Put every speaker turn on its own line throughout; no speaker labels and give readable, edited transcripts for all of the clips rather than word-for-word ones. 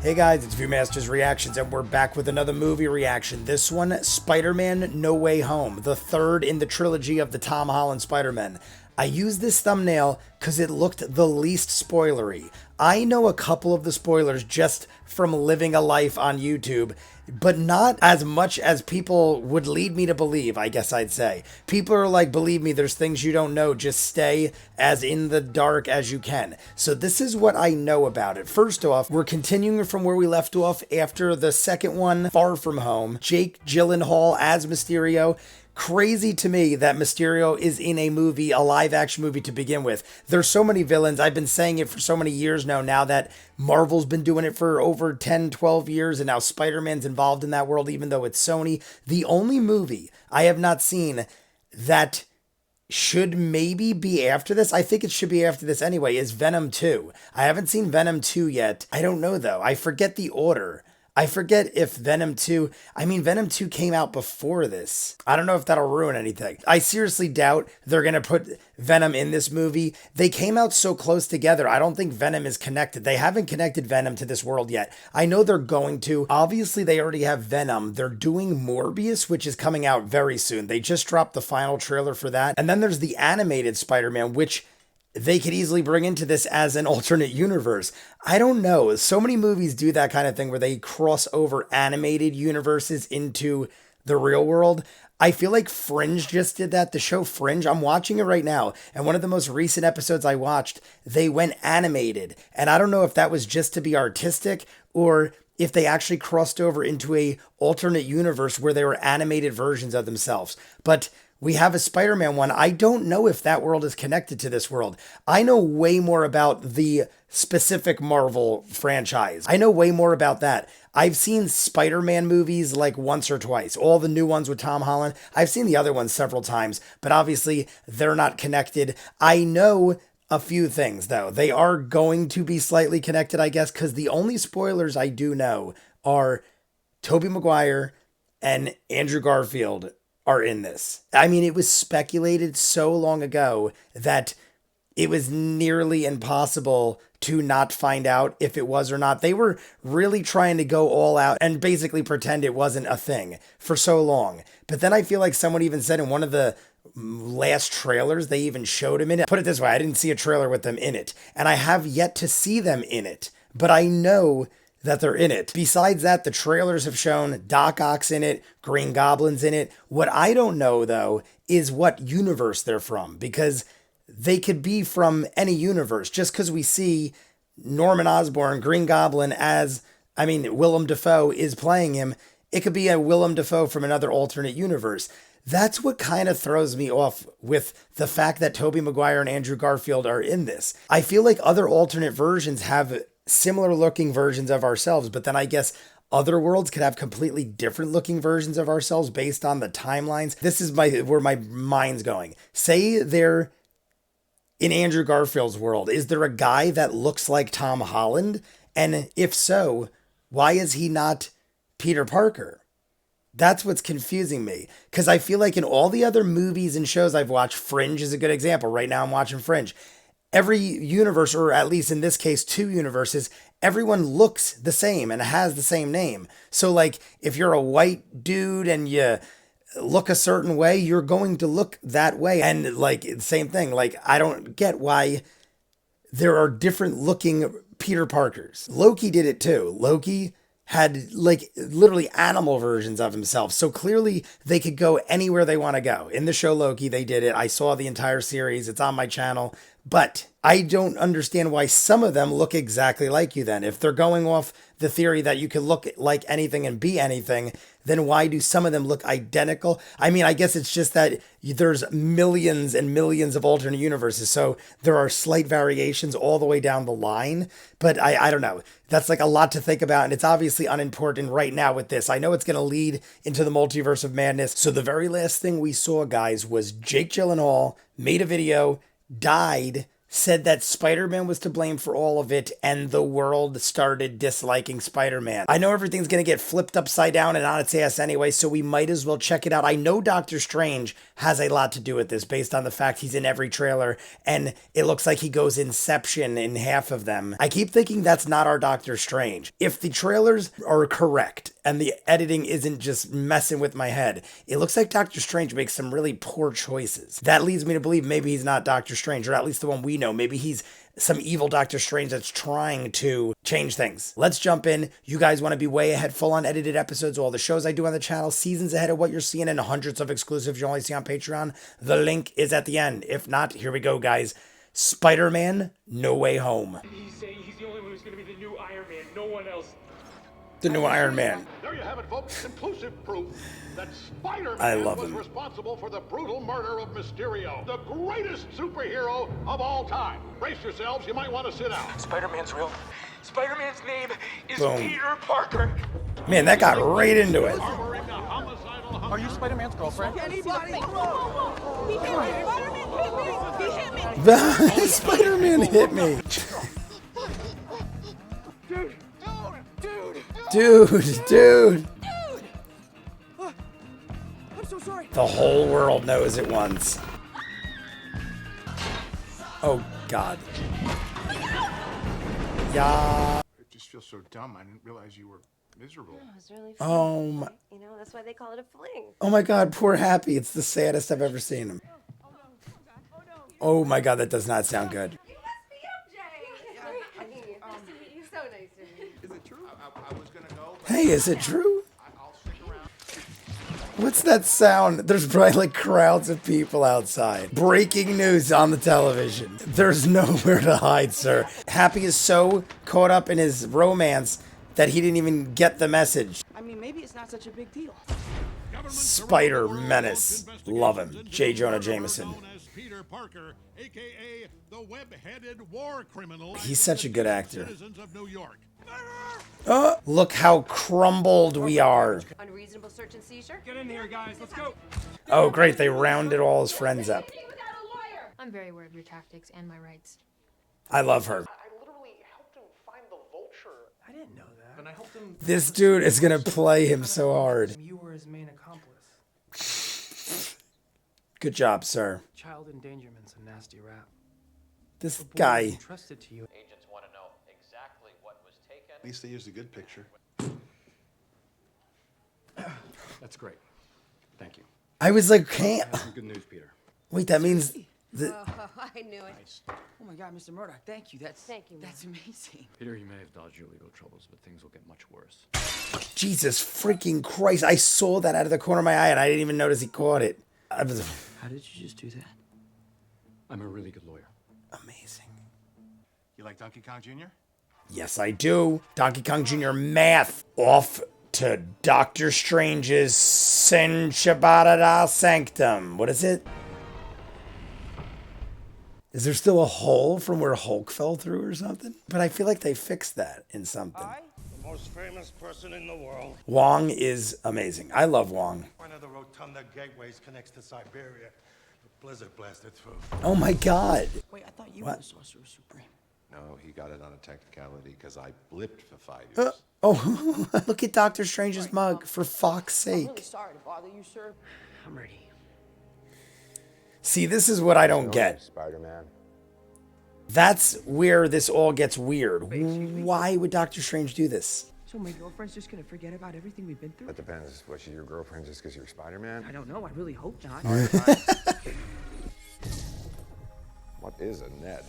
Hey guys, it's ViewMasters Reactions, and we're back with another movie reaction. This one, Spider-Man No Way Home, the third in the trilogy of the Tom Holland Spider-Man. I used this thumbnail because it looked the least spoilery. I know a couple of the spoilers just from living a life on YouTube, but not as much as people would lead me to believe, I guess I'd say. People are like, believe me, there's things you don't know. Just stay as in the dark as you can. So this is what I know about it. First off, we're continuing from where we left off after the second one, Far From Home. Jake Gyllenhaal as Mysterio. Crazy to me that Mysterio is in a movie, a live action movie to begin with. There's so many villains. I've been saying it for so many years now that Marvel's been doing it for over 10, 12 years, and now Spider-Man's involved in that world, even though it's Sony. The only movie I have not seen that should maybe be after this, I think it should be after this anyway, is Venom 2. I haven't seen Venom 2 yet. I don't know though. I forget the order. I forget if Venom 2, Venom 2 came out before this. I don't know if that'll ruin anything. I seriously doubt they're going to put Venom in this movie. They came out so close together. I don't think Venom is connected. They haven't connected Venom to this world yet. I know they're going to. Obviously, they already have Venom. They're doing Morbius, which is coming out very soon. They just dropped the final trailer for that. And then there's the animated Spider-Man, which they could easily bring into this as an alternate universe. I don't know. So many movies do that kind of thing where they cross over animated universes into the real world. I feel like Fringe just did that. The show Fringe, I'm watching it right now. And one of the most recent episodes I watched, they went animated. And I don't know if that was just to be artistic or if they actually crossed over into a alternate universe where they were animated versions of themselves. But we have a Spider-Man one. I don't know if that world is connected to this world. I know way more about the specific Marvel franchise. I know way more about that. I've seen Spider-Man movies like once or twice. All the new ones with Tom Holland. I've seen the other ones several times, but obviously they're not connected. I know a few things though. They are going to be slightly connected, I guess, because the only spoilers I do know are Tobey Maguire and Andrew Garfield are in this. It was speculated so long ago that it was nearly impossible to not find out if it was or not. They were really trying to go all out and basically pretend it wasn't a thing for so long. But then I feel like someone even said in one of the last trailers, they even showed him in it. Put it this way, I didn't see a trailer with them in it, and I have yet to see them in it, but I know that they're in it. Besides that, the trailers have shown Doc Ock's in it, Green Goblin's in it. What I don't know, though, is what universe they're from, because they could be from any universe. Just because we see Norman Osborn, Green Goblin, Willem Dafoe is playing him, it could be a Willem Dafoe from another alternate universe. That's what kind of throws me off with the fact that Tobey Maguire and Andrew Garfield are in this. I feel like other alternate versions have similar looking versions of ourselves, but then I guess other worlds could have completely different looking versions of ourselves based on the timelines. This is where my mind's going. Say they're in Andrew Garfield's world. Is there a guy that looks like Tom Holland? And if so, why is he not Peter Parker? That's what's confusing me, because I feel like in all the other movies and shows I've watched, Fringe is a good example. Right now I'm watching Fringe. Every universe, or at least in this case, two universes, everyone looks the same and has the same name. So like if you're a white dude and you look a certain way, you're going to look that way. And like the same thing, like I don't get why there are different looking Peter Parkers. Loki did it too. Loki had like literally animal versions of himself. So clearly they could go anywhere they want to go. In the show Loki, they did it. I saw the entire series. It's on my channel. But I don't understand why some of them look exactly like you then. If they're going off the theory that you can look like anything and be anything, then why do some of them look identical? I guess it's just that there's millions and millions of alternate universes, so there are slight variations all the way down the line. But I don't know. That's like a lot to think about, and it's obviously unimportant right now with this. I know it's going to lead into the multiverse of madness. So the very last thing we saw, guys, was Jake Gyllenhaal made a video, died, said that Spider-Man was to blame for all of it and the world started disliking Spider-Man. I know everything's going to get flipped upside down and on its ass anyway, so we might as well check it out. I know Doctor Strange has a lot to do with this based on the fact he's in every trailer and it looks like he goes Inception in half of them. I keep thinking that's not our Doctor Strange. If the trailers are correct and the editing isn't just messing with my head, it looks like Doctor Strange makes some really poor choices. That leads me to believe maybe he's not Doctor Strange, or at least the one we know. Maybe he's some evil Doctor Strange that's trying to change things. Let's jump in. You guys want to be way ahead, full on edited episodes of all the shows I do on the channel, seasons ahead of what you're seeing, and hundreds of exclusives you only see on Patreon. The link is at the end. If not, here we go, guys. Spider-Man No Way Home.
He's saying he's the only one who's going to be the new Iron Man. No one else.
The new Iron Man.
There you have it, folks. Conclusive proof that
I
Spider-Man
love
was
him.
responsible for the brutal murder of Mysterio, the greatest superhero of all time. Brace yourselves. You might want to sit down.
Spider-Man's real. Spider-Man's name is
Boom.
Peter Parker.
Man, that got right into it.
Harboring a homicidal
Are you Spider-Man's girlfriend?
Anybody? He hit me. Spider-Man hit me. He hit me.
Spider-Man hit me. Dude.
I'm so sorry.
The whole world knows it once. Oh, God. Yeah.
It just feels so dumb. I didn't realize you were miserable.
It was really
Oh
fun.
my,
You know, that's why they call it a fling.
oh my God, poor Happy. It's the saddest I've ever seen him. Oh my God, that does not sound good.
You must be MJ. Nice to meet you. So nice to meet you.
Is it true? I was gonna go.
Hey, is it true?
I'll stick around.
What's that sound? There's probably like crowds of people outside. Breaking news on the television. There's nowhere to hide, sir. Happy is so caught up in his romance that he didn't even get the message.
I mean, maybe it's not such a big deal.
Spider Menace. Love him. J. Jonah Jameson.
Known as Peter Parker, aka the web-headed war criminal.
He's such a good actor.
Citizens of New York.
Oh, look how crumbled we are.
Unreasonable search and seizure?
Get in here, guys. Let's go.
Oh, great. They rounded all his friends up.
I'm very aware of your tactics and my rights.
I love her.
I literally helped him find the vulture.
I didn't know that.
And I helped him.
This dude is going to play him so hard.
You were his main accomplice.
Good job, sir.
Child endangerment's a nasty rap.
This guy.
Trusted to you.
Agents want to know exactly what was taken.
At least they used a good picture. That's great. Thank you.
I was like, hey,
Some good news, Peter.
wait, that means
I knew it.
Oh my God, Mr. Murdoch, thank you. That's
Thank you,
That's amazing.
Peter, you may have dodged your legal troubles, but things will get much worse.
Jesus freaking Christ. I saw that out of the corner of my eye and I didn't even notice he caught it. I was
How did you just do that?
I'm a really good lawyer.
amazing.
You like Donkey Kong Jr.?
Yes, I do. Donkey Kong Jr. math. Off to Doctor Strange's Senchabarada Sanctum. What is it? Is there still a hole from where Hulk fell through or something? But I feel like they fixed that in something.
The most famous person in the world.
Wong is amazing. I love Wong.
One of the rotunda gateways connects to Siberia. The blizzard blasted through.
Oh my God.
Wait, I thought you
What?
were the Sorcerer Supreme.
No, he got it on a technicality because I blipped for 5 years.
Oh, look at Doctor Strange's mug, for fuck's sake.
Really sorry to bother you, sir. I'm ready.
See, this is what I don't get.
Spider-Man.
That's where this all gets weird. Why would Doctor Strange do this?
So my girlfriend's just gonna forget about everything we've been through?
That depends. Was she your girlfriend just because you're Spider-Man?
I don't know. I really hope not.
What is a Ned?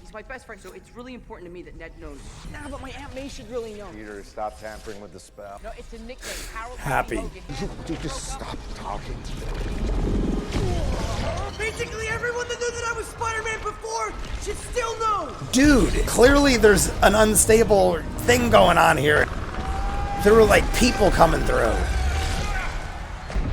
He's my best friend, so it's really important to me that Ned knows. Nah, but my Aunt May should really know.
Peter, stop tampering with the spell.
No, it's a nickname. Harold
Happy.
Hogan.
Dude, just stop talking.
Basically, everyone that knew that I was Spider-Man before should still know.
Dude, clearly there's an unstable thing going on here. There were like people coming through.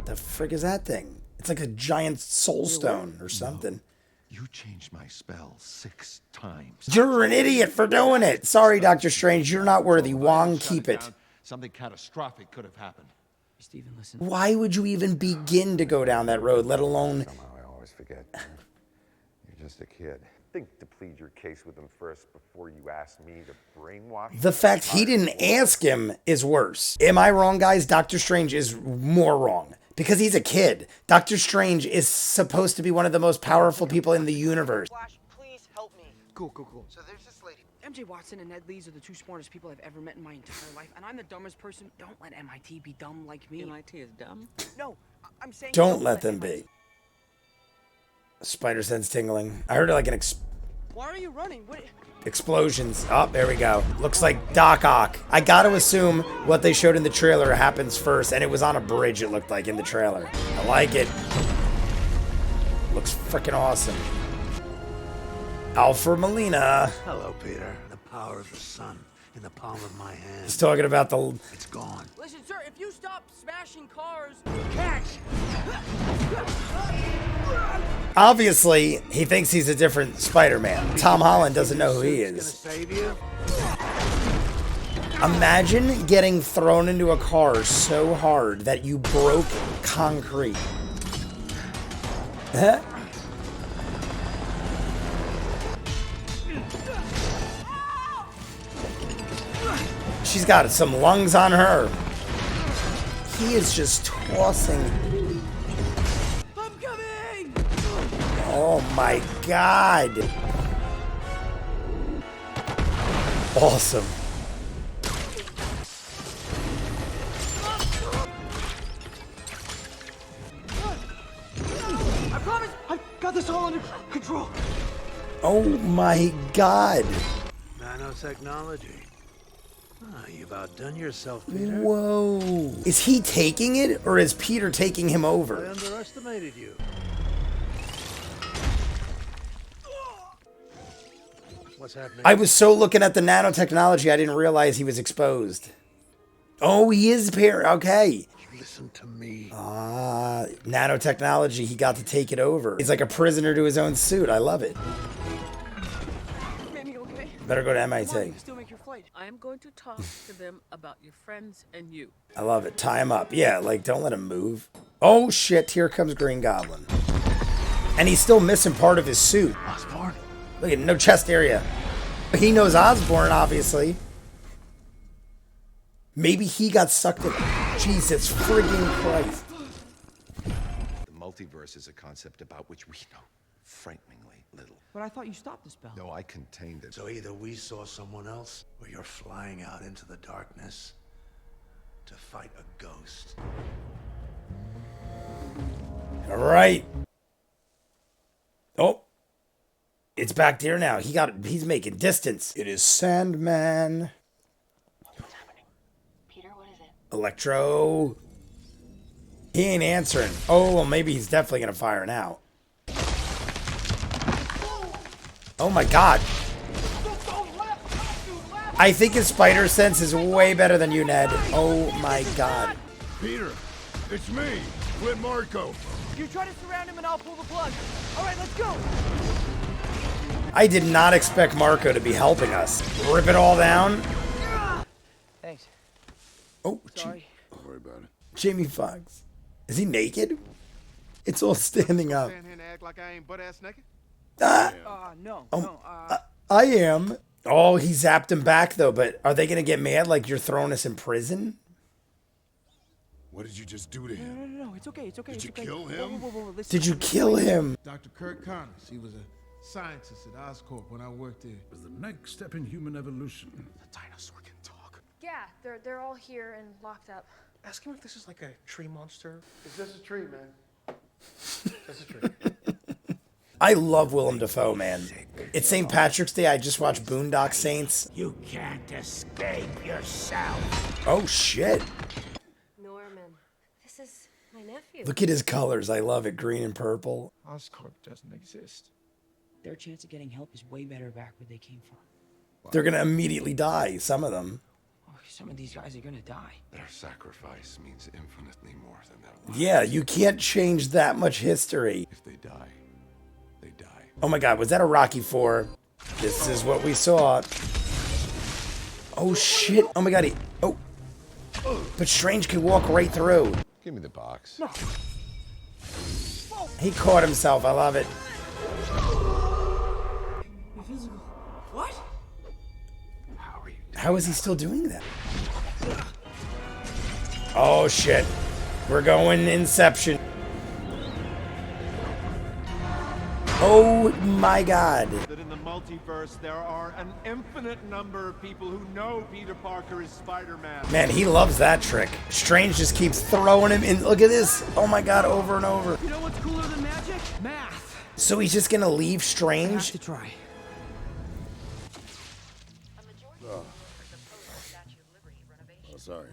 The frick is that thing? It's like a giant soul stone or something.
You changed my spell 6 times.
You're an idiot for doing it. Sorry, Doctor Strange, you're not worthy. Wong, keep it.
Something catastrophic could have happened.
Steven, listen.
Why would you even begin to go down that road, let alone...
Somehow I always forget. You're just a kid. think to plead your case with him first before you ask me to brainwash
The fact he didn't ask him is worse. Am I wrong, guys? Doctor Strange is more wrong. Because he's a kid. Doctor Strange is supposed to be one of the most powerful people in the universe.
Flash, please help me.
Cool.
So there's this lady. MJ Watson and Ned Lees are the two smartest people I've ever met in my entire life, and I'm the dumbest person. Don't let MIT be dumb like me.
MIT is dumb?
No, I'm saying
Don't let them be. Spider sense tingling. I heard like an
Why are you running? What?
explosions. Oh, there we go. Looks like Doc Ock. I gotta assume what they showed in the trailer happens first, and it was on a bridge, it looked like, in the trailer. I like it. Looks freaking awesome. Alfred Molina.
Hello, Peter. The power of the sun in the palm of my hand.
He's talking about the...
It's gone.
Listen, sir, if you stop smashing cars...
Catch!
Obviously, he thinks he's a different Spider-Man. Tom Holland doesn't know who he is.
Save you?
Imagine getting thrown into a car so hard that you broke concrete. Huh? She's got some lungs on her. He is just tossing.
I'm coming!
Oh my God. Awesome.
I promise I've got this all under control.
Oh my God.
Nanotechnology. You've outdone yourself, Peter.
Whoa. Is he taking it, or is Peter taking him
I
over?
underestimated you. What's happening?
I was so looking at the nanotechnology, I didn't realize he was exposed. Oh, he is okay.
Listen to me.
Nanotechnology, he got to take it over. He's like a prisoner to his own suit. I love it.
Mamie, okay?
Better go to
Come on,
MIT.
you can still make your flight.
I'm going to talk to them about your friends and you.
I love it. Tie him up. Yeah, like, don't let him move. Oh, shit. Here comes Green Goblin. And he's still missing part of his suit.
Osborn?
Look at no chest area. He knows Osborn, obviously. Maybe he got sucked in. Jesus friggin' Christ.
The multiverse is a concept about which we know frighteningly little.
But I thought you stopped the spell.
No, I contained it.
So either we saw someone else, or you're flying out into the darkness to fight a ghost.
All right. Oh. It's back there now. He's making distance. It is Sandman.
What's happening? Peter, what is it?
Electro. He ain't answering. Oh, well, maybe he's definitely going to fire now. Oh my God. I think his spider sense is way better than you, Ned. Oh my God.
Peter, it's me, Flint Marco.
You try to surround him and I'll pull the plug. All right, let's go.
I did not expect Marco to be helping us. Rip it all down.
Thanks.
Oh,
Sorry.
Don't worry about it.
Jamie Foxx. Is he naked? It's all standing up.
Stand here and act like I ain't butt-ass naked?
No.
I am. Oh, he zapped him back, though. But are they going to get mad like you're throwing us in prison?
What did you just do to him?
No, it's okay, it's okay.
Did you
it's okay.
kill him?
Whoa, listen.
Did you kill him?
Dr. Kirk Connors. He was a scientist at Oscorp when I worked there.
It was the next step in human evolution.
The dinosaur can talk.
Yeah, they're all here and locked up.
Ask him if this is like a tree monster.
Is this a tree, man? This is a tree.
I love Willem Dafoe, man. It's St. Patrick's Day. I just watched Boondock Saints.
You can't escape yourself.
Oh, shit.
Norman, this is my nephew.
Look at his colors. I love it. Green and purple.
Oscorp doesn't exist.
Their chance of getting help is way better back where they came from.
They're going to immediately die, some of them.
Oh, some of these guys are gonna die.
Their sacrifice means infinitely more than their life.
Yeah, you can't change that much history.
If they die, they die.
Oh my God, was that a Rocky IV? This is what we saw. Oh shit. Oh my God. But Strange can walk right through.
Give me the box.
No.
He caught himself. I love it.
physical. What?
How is he still doing that? Oh shit. We're going Inception. Oh my god.
That in the multiverse there are an infinite number of people who know Peter Parker is Spider-Man.
Man, he loves that trick. Strange just keeps throwing him in. Look at this. Oh my god, over and over.
You know what's cooler than magic? Math.
So he's just gonna leave Strange?
To try.
Oh, sorry.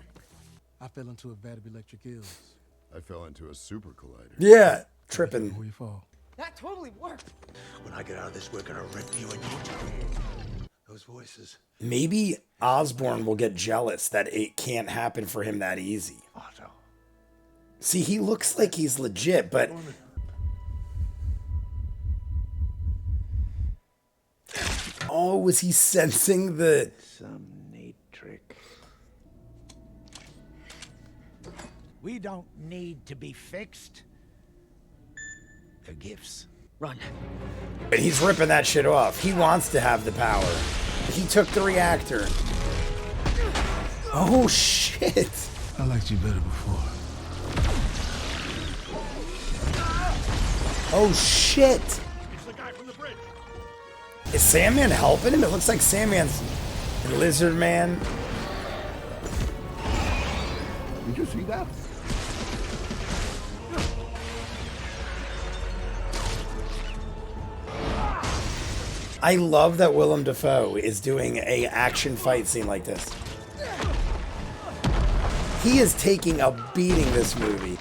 I fell into a vat of electric eels. I fell into a super collider.
Yeah, tripping.
Before you fall.
That totally worked.
When I get out of this, we're gonna rip you a new time. Those voices.
Maybe Osborn will get jealous that it can't happen for him that easy.
Otto.
See, he looks like he's legit, but... Oh, was he sensing the...
Some neat trick.
We don't need to be fixed. They're gifts.
Run.
But he's ripping that shit off. He wants to have the power. He took the reactor. Oh, shit.
I liked you better before.
Oh, shit.
It's the guy from the bridge.
Is Sandman helping him? It looks like Sandman's Lizard Man.
Did you see that?
I love that Willem Dafoe is doing a action fight scene like this. He is taking a beating this movie.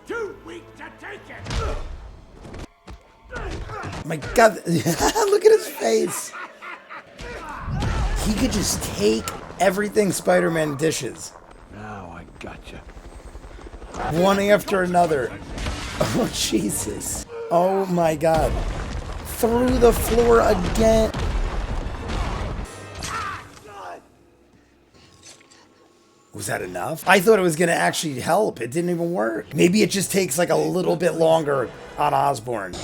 Too weak to take it.
My God, look at his face. He could just take everything Spider-Man dishes.
Now I gotcha.
One after another. Oh, Jesus. Oh, my God. Through the floor again. Was that enough? I thought it was going to actually help. It didn't even work. Maybe it just takes like a little bit longer on Osborn.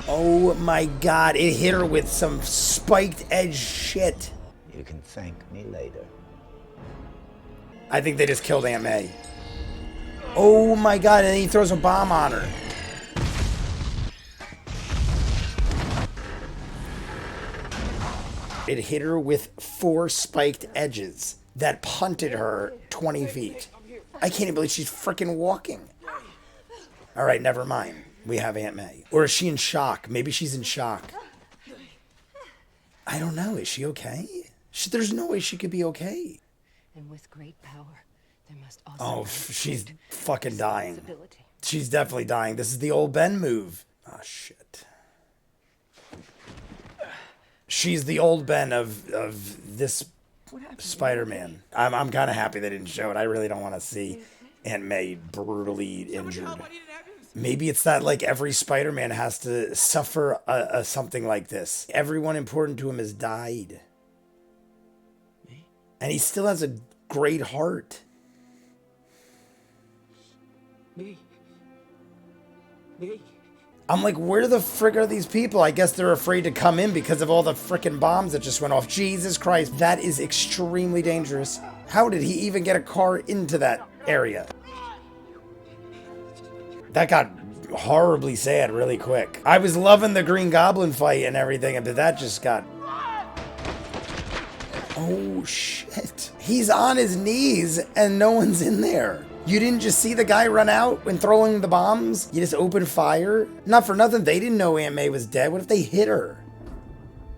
Oh my God. It hit her with some spiked edge shit.
You can thank me later.
I think they just killed Aunt May. Oh my God. And then he throws a bomb on her. It hit her with 4 spiked edges that punted her 20 feet. I can't even believe she's freaking walking. All right, never mind. We have Aunt May. Or is she in shock? Maybe she's in shock. I don't know. Is she okay? There's no way she could be okay.
And with great power, there must also
Oh,
come
she's
great
fucking dying.
responsibility.
She's definitely dying. This is the old Ben move. Oh, shit. She's the old Ben of this Spider-Man. I'm kind of happy they didn't show it. I really don't want to see Aunt May brutally injured. Maybe it's that like every Spider-Man has to suffer something like this. Everyone important to him has died. And he still has a great heart.
Me.
I'm like, where the frick are these people? I guess they're afraid to come in because of all the frickin' bombs that just went off. Jesus Christ, that is extremely dangerous. How did he even get a car into that area? That got horribly sad really quick. I was loving the Green Goblin fight and everything, but that just got... Oh, shit. He's on his knees and no one's in there. You didn't just see the guy run out when throwing the bombs? You just opened fire? Not for nothing, they didn't know Aunt May was dead. What if they hit her?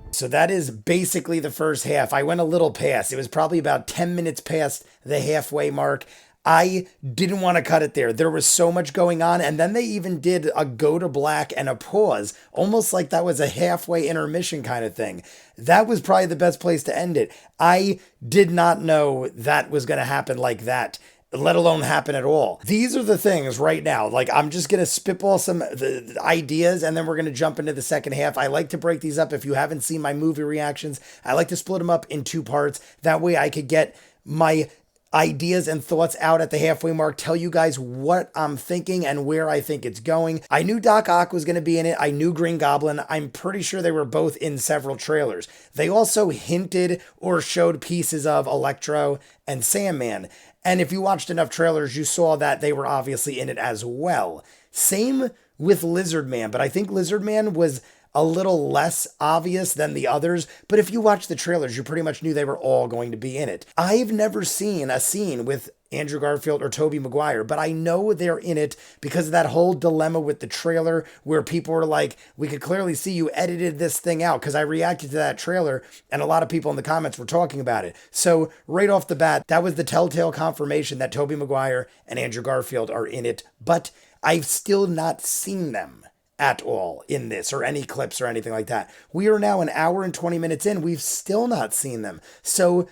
So that is basically the first half. I went a little past. It was probably about 10 minutes past the halfway mark. I didn't want to cut it there. There was so much going on. And then they even did a go to black and a pause, almost like that was a halfway intermission kind of thing. That was probably the best place to end it. I did not know that was going to happen like that, let alone happen at all. These are the things right now. Like, I'm just going to spitball some the ideas and then we're going to jump into the second half. I like to break these up. If you haven't seen my movie reactions, I like to split them up in 2 parts. That way I could get my ideas and thoughts out at the halfway mark, tell you guys what I'm thinking and where I think it's going. I knew Doc Ock was going to be in it. I knew Green Goblin. I'm pretty sure they were both in several trailers. They also hinted or showed pieces of Electro and Sandman. And if you watched enough trailers, you saw that they were obviously in it as well. Same with Lizard Man, but I think Lizard Man was a little less obvious than the others, but if you watch the trailers, you pretty much knew they were all going to be in it. I've never seen a scene with Andrew Garfield or Tobey Maguire, but I know they're in it because of that whole dilemma with the trailer where people were like, we could clearly see you edited this thing out, because I reacted to that trailer and a lot of people in the comments were talking about it. So right off the bat, that was the telltale confirmation that Tobey Maguire and Andrew Garfield are in it, but I've still not seen them at all in this or any clips or anything like that. We are now an hour and 20 minutes in. We've still not seen them. So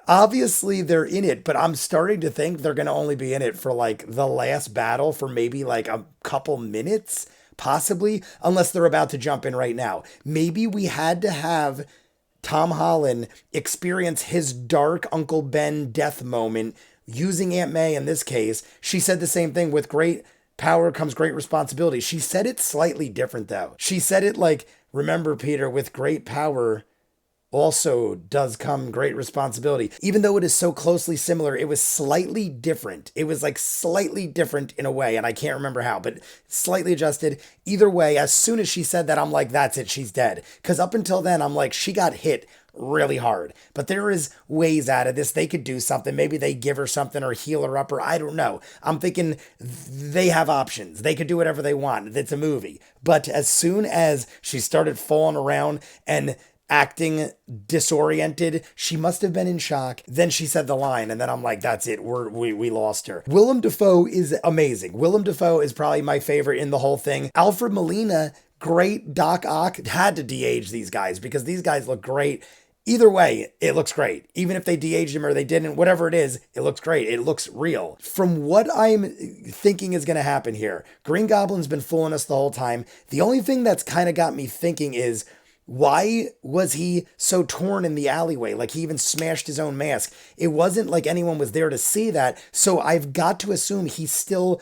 obviously they're in it, but I'm starting to think they're going to only be in it for like the last battle for maybe like a couple minutes, possibly, unless they're about to jump in right now. Maybe we had to have Tom Holland experience his dark Uncle Ben death moment using Aunt May in this case. She said the same thing with great power comes great responsibility. She said it slightly different though. She said it like, remember Peter, with great power also does come great responsibility. Even though it is so closely similar, it was slightly different. It was like slightly different in a way, and I can't remember how, but slightly adjusted. Either way, as soon as she said that, I'm like, that's it, she's dead. Because up until then, I'm like, she got hit really hard. But there is ways out of this. They could do something. Maybe they give her something or heal her up, or I don't know. I'm thinking they have options. They could do whatever they want. It's a movie. But as soon as she started falling around and acting disoriented, she must have been in shock. Then she said the line, and then I'm like, that's it. We lost her. Willem Dafoe is amazing. Willem Dafoe is probably my favorite in the whole thing. Alfred Molina, great. Doc Ock had to de-age these guys because these guys look great. Either way, it looks great. Even if they de-aged him or they didn't, whatever it is, it looks great. It looks real. From what I'm thinking is going to happen here, Green Goblin's been fooling us the whole time. The only thing that's kind of got me thinking is, why was he so torn in the alleyway? Like he even smashed his own mask. It wasn't like anyone was there to see that. So I've got to assume he's still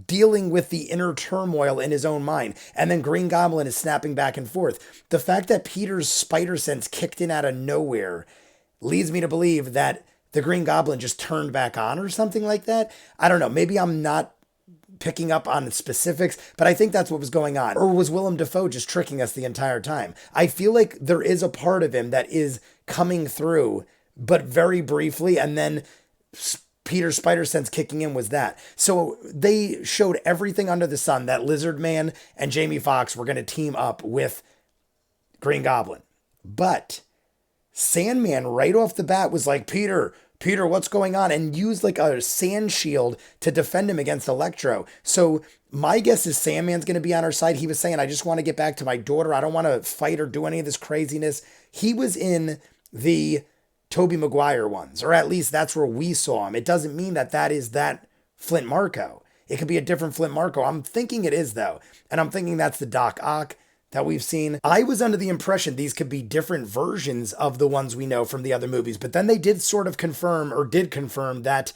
dealing with the inner turmoil in his own mind. And then Green Goblin is snapping back and forth. The fact that Peter's spider sense kicked in out of nowhere leads me to believe that the Green Goblin just turned back on or something like that. I don't know. Maybe I'm not picking up on the specifics, but I think that's what was going on. Or was Willem Dafoe just tricking us the entire time? I feel like there is a part of him that is coming through, but very briefly, and then Peter's spider sense kicking in was that. So they showed everything under the sun that Lizard Man and Jamie Foxx were going to team up with Green Goblin. But Sandman right off the bat was like, Peter, what's going on? And used like a sand shield to defend him against Electro. So my guess is Sandman's going to be on our side. He was saying, I just want to get back to my daughter. I don't want to fight or do any of this craziness. He was in the Tobey Maguire ones, or at least that's where we saw him. It doesn't mean that that is that Flint Marko. It could be a different Flint Marko. I'm thinking it is though. And I'm thinking that's the Doc Ock that we've seen. I was under the impression these could be different versions of the ones we know from the other movies, but then they did sort of confirm that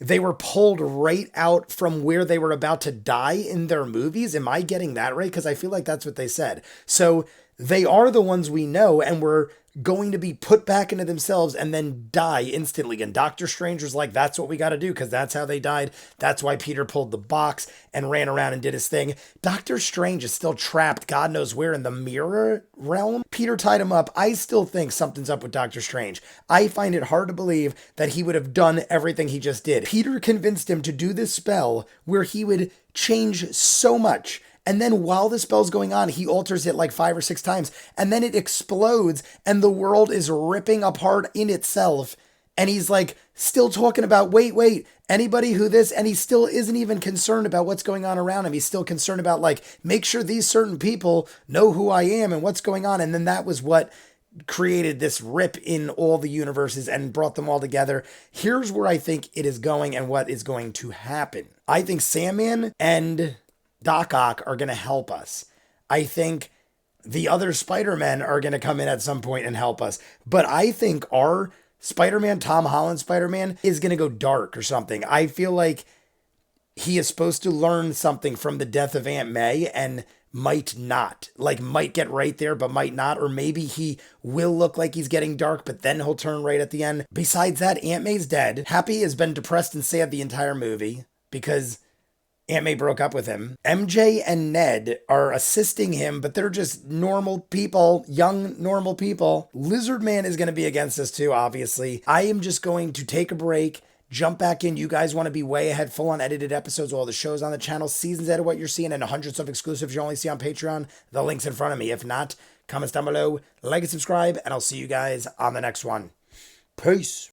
they were pulled right out from where they were about to die in their movies. Am I getting that right? Because I feel like that's what they said. So they are the ones we know, and we're going to be put back into themselves and then die instantly. And Doctor Strange was like, that's what we got to do, because that's how they died. That's why Peter pulled the box and ran around and did his thing. Doctor Strange is still trapped God knows where in the mirror realm. Peter tied him up. I still think something's up with Doctor Strange. I find it hard to believe that he would have done everything he just did. Peter convinced him to do this spell where he would change so much. And then while the spell's going on, he alters it like 5 or 6 times. And then it explodes and the world is ripping apart in itself. And he's like still talking about, wait, anybody who this, and he still isn't even concerned about what's going on around him. He's still concerned about like, make sure these certain people know who I am and what's going on. And then that was what created this rip in all the universes and brought them all together. Here's where I think it is going and what is going to happen. I think Sandman and Doc Ock are going to help us. I think the other Spider-Men are going to come in at some point and help us. But I think our Spider-Man, Tom Holland Spider-Man, is going to go dark or something. I feel like he is supposed to learn something from the death of Aunt May and might not. Like, might get right there, but might not. Or maybe he will look like he's getting dark, but then he'll turn right at the end. Besides that, Aunt May's dead. Happy has been depressed and sad the entire movie because Aunt May broke up with him. MJ and Ned are assisting him, but they're just normal people, young normal people. Lizard Man is going to be against us too, obviously. I am just going to take a break, jump back in. You guys want to be way ahead, full on edited episodes of all the shows on the channel, seasons out of what you're seeing, and hundreds of exclusives you only see on Patreon. The link's in front of me. If not, comments down below, like and subscribe, and I'll see you guys on the next one. Peace.